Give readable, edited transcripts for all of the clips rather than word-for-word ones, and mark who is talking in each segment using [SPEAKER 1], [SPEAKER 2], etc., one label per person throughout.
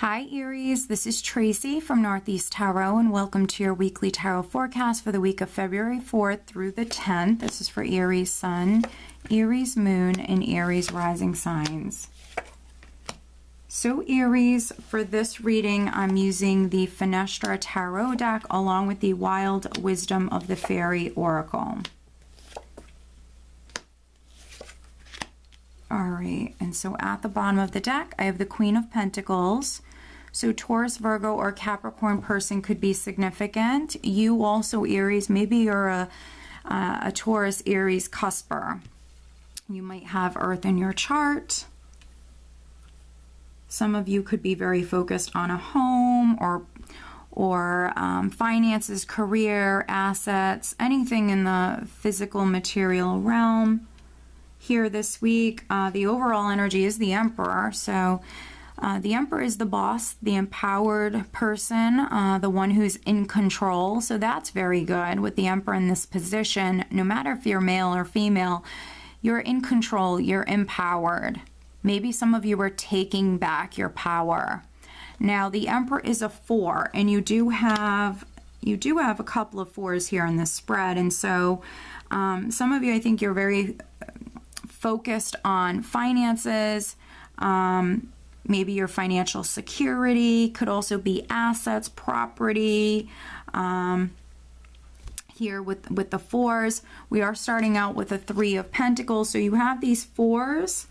[SPEAKER 1] Hi Aries, this is Tracy from Northeast Tarot and welcome to your weekly tarot forecast for the week of February 4th through the 10th. This is for Aries Sun, Aries Moon, and Aries Rising signs. So Aries, for this reading, I'm using the Fenestra Tarot deck along with the Wild Wisdom of the Fairy Oracle. Alright, and so at the bottom of the deck, I have the Queen of Pentacles. So Taurus, Virgo, or Capricorn person could be significant. You also, Aries, maybe you're a Taurus, Aries cusper. You might have Earth in your chart. Some of you could be very focused on a home or finances, career, assets, anything in the physical material realm. Here this week, the overall energy is the Emperor. So the Emperor is the boss, the empowered person, the one who's in control. So that's very good with the Emperor in this position. No matter if you're male or female, you're in control, you're empowered. Maybe some of you are taking back your power. Now the Emperor is a 4, and you do have a couple of 4s here in this spread. And so some of you, I think you're very focused on finances, maybe your financial security, could also be assets, property. Here with the 4s, we are starting out with a 3 of Pentacles. So you have these 4s,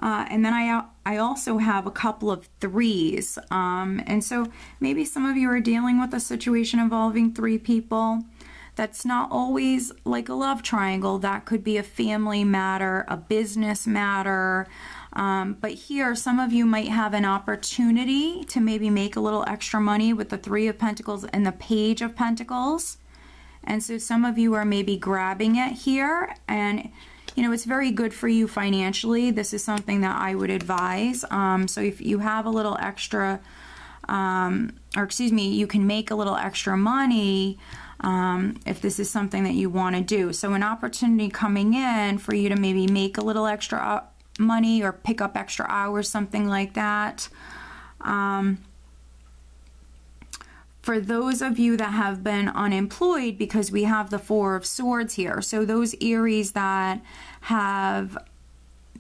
[SPEAKER 1] and then I also have a couple of 3s. And so maybe some of you are dealing with a situation involving 3 people. That's not always like a love triangle. That could be a family matter, a business matter. But here, some of you might have an opportunity to maybe make a little extra money with the 3 of Pentacles and the Page of Pentacles. And so some of you are maybe grabbing it here. And, you know, it's very good for you financially. This is something that I would advise. So if you have a little extra, you can make a little extra money if this is something that you want to do. So an opportunity coming in for you to maybe make a little extra money or pick up extra hours, something like that. For those of you that have been unemployed, because we have the 4 of Swords here, so those Aries that have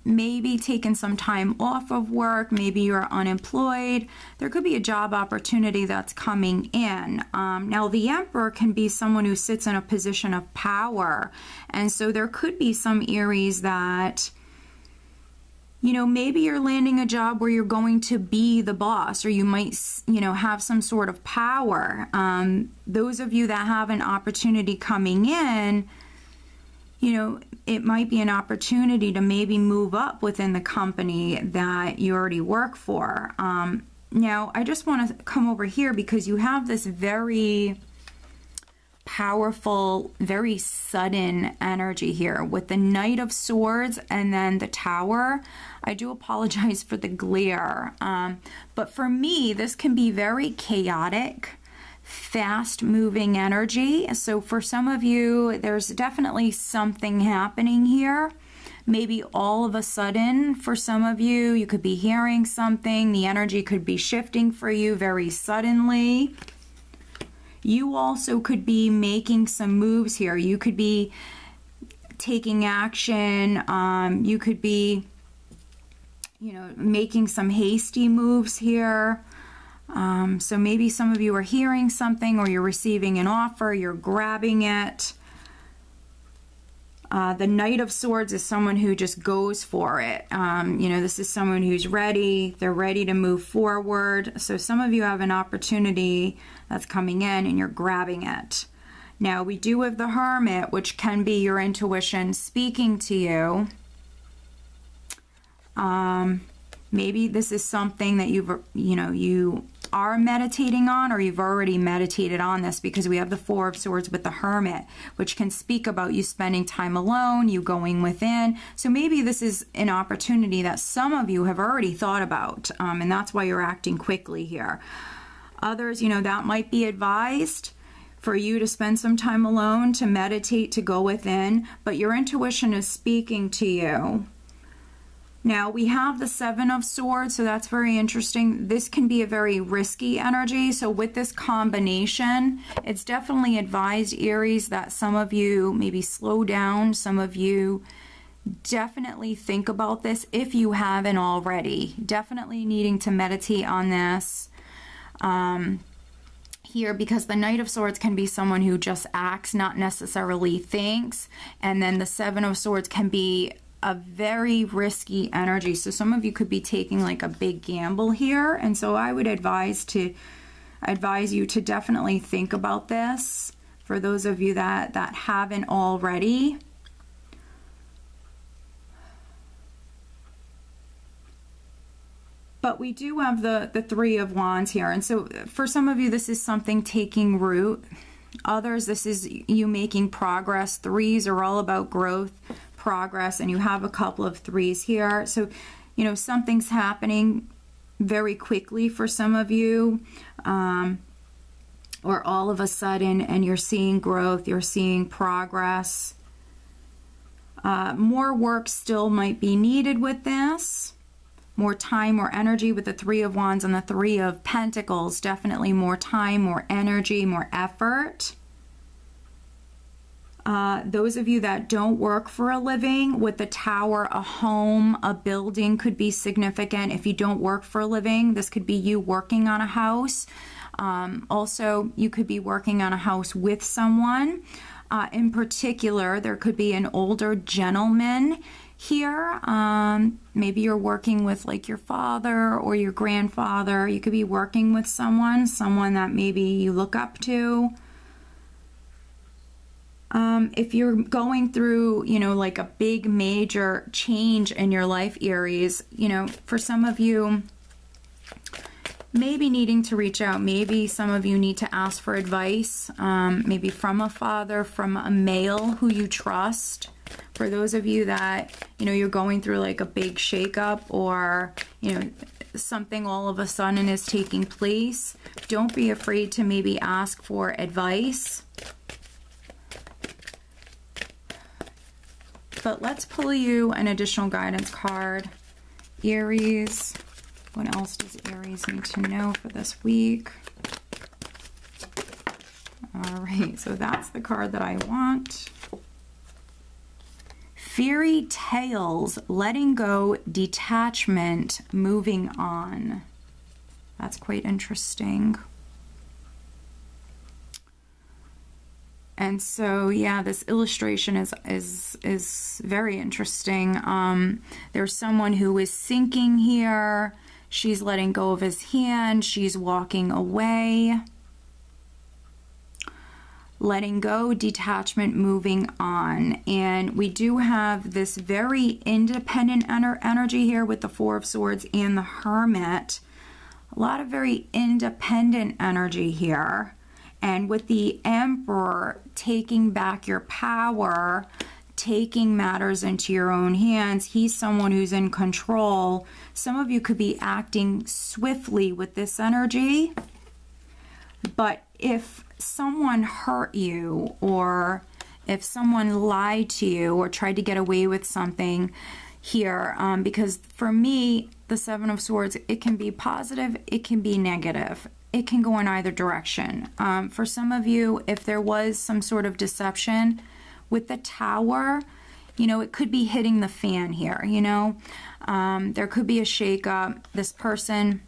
[SPEAKER 1] maybe taken some time off of work, maybe you're unemployed, there could be a job opportunity that's coming in. Now the Emperor can be someone who sits in a position of power, and so there could be some Aries that, you know, maybe you're landing a job where you're going to be the boss, or you might, you know, have some sort of power. Those of you that have an opportunity coming in, you know, it might be an opportunity to maybe move up within the company that you already work for. Now, I just want to come over here because you have this very powerful, very sudden energy here with the Knight of Swords and then the Tower. I do apologize for the glare, but for me, this can be very chaotic, fast-moving energy. So for some of you, there's definitely something happening here. Maybe all of a sudden, for some of you, you could be hearing something. The energy could be shifting for you very suddenly. You also could be making some moves here. You could be taking action. You could be, you know, making some hasty moves here. So maybe some of you are hearing something, or you're receiving an offer, you're grabbing it. The Knight of Swords is someone who just goes for it. You know, this is someone who's ready. They're ready to move forward. So some of you have an opportunity that's coming in and you're grabbing it. Now, we do have the Hermit, which can be your intuition speaking to you. Maybe this is something that you are meditating on, or you've already meditated on this, because we have the 4 of Swords with the Hermit, which can speak about you spending time alone, you going within. So maybe this is an opportunity that some of you have already thought about, and that's why you're acting quickly here. Others, you know, that might be advised for you to spend some time alone, to meditate, to go within, but your intuition is speaking to you. Now we have the Seven of Swords, so that's very interesting. This can be a very risky energy. So with this combination, it's definitely advised, Aries, that some of you maybe slow down. Some of you definitely think about this if you haven't already. Definitely needing to meditate on this here, because the Knight of Swords can be someone who just acts, not necessarily thinks. And then the Seven of Swords can be a very risky energy. So some of you could be taking like a big gamble here. And so I would advise you to definitely think about this for those of you that haven't already. But we do have the Three of Wands here. And so for some of you, this is something taking root. Others, this is you making progress. Threes are all about growth, progress, and you have a couple of threes here. So, you know, something's happening very quickly for some of you, or all of a sudden, and you're seeing growth, you're seeing progress. More work still might be needed with this. More time, more energy with the Three of Wands and the Three of Pentacles. Definitely more time, more energy, more effort. Those of you that don't work for a living, with the Tower, a home, a building could be significant. If you don't work for a living, this could be you working on a house. Also, you could be working on a house with someone. In particular, there could be an older gentleman here. Maybe you're working with like your father or your grandfather. You could be working with someone that maybe you look up to. If you're going through, you know, like a big major change in your life, Aries, you know, for some of you, maybe needing to reach out. Maybe some of you need to ask for advice, maybe from a father, from a male who you trust. For those of you that, you know, you're going through like a big shakeup, or, you know, something all of a sudden is taking place, don't be afraid to maybe ask for advice. But let's pull you an additional guidance card. Aries, what else does Aries need to know for this week? All right, so that's the card that I want. Fairy tales, letting go, detachment, moving on. That's quite interesting. And so, yeah, this illustration is very interesting. There's someone who is sinking here. She's letting go of his hand. She's walking away. Letting go, detachment, moving on. And we do have this very independent energy here with the Four of Swords and the Hermit. A lot of very independent energy here. And with the Emperor, taking back your power, taking matters into your own hands. He's someone who's in control. Some of you could be acting swiftly with this energy. But if someone hurt you, or if someone lied to you or tried to get away with something here, because for me, the Seven of Swords, it can be positive, it can be negative. It can go in either direction. For some of you, if there was some sort of deception with the Tower, you know, it could be hitting the fan here, you know. There could be a shakeup. This person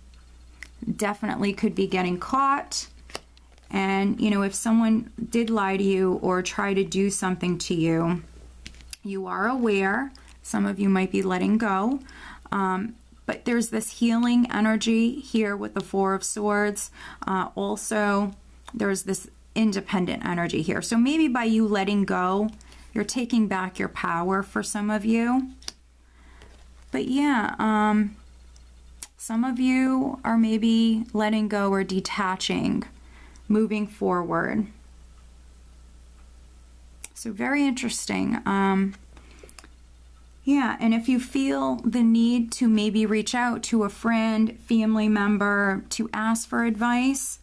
[SPEAKER 1] definitely could be getting caught. And, you know, if someone did lie to you or try to do something to you, you are aware. Some of you might be letting go. But there's this healing energy here with the Four of Swords. Also, there's this independent energy here. So maybe by you letting go, you're taking back your power for some of you. But yeah, some of you are maybe letting go or detaching, moving forward. So very interesting. Yeah, and if you feel the need to maybe reach out to a friend, family member to ask for advice,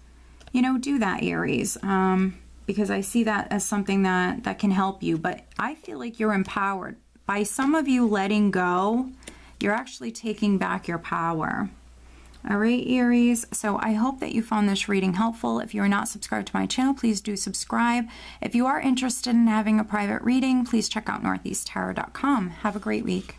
[SPEAKER 1] you know, do that, Aries, because I see that as something that can help you. But I feel like you're empowered. By some of you letting go, You're actually taking back your power. All right, Aries, so I hope that you found this reading helpful. If you are not subscribed to my channel, please do subscribe. If you are interested in having a private reading, please check out northeasttarot.com. Have a great week.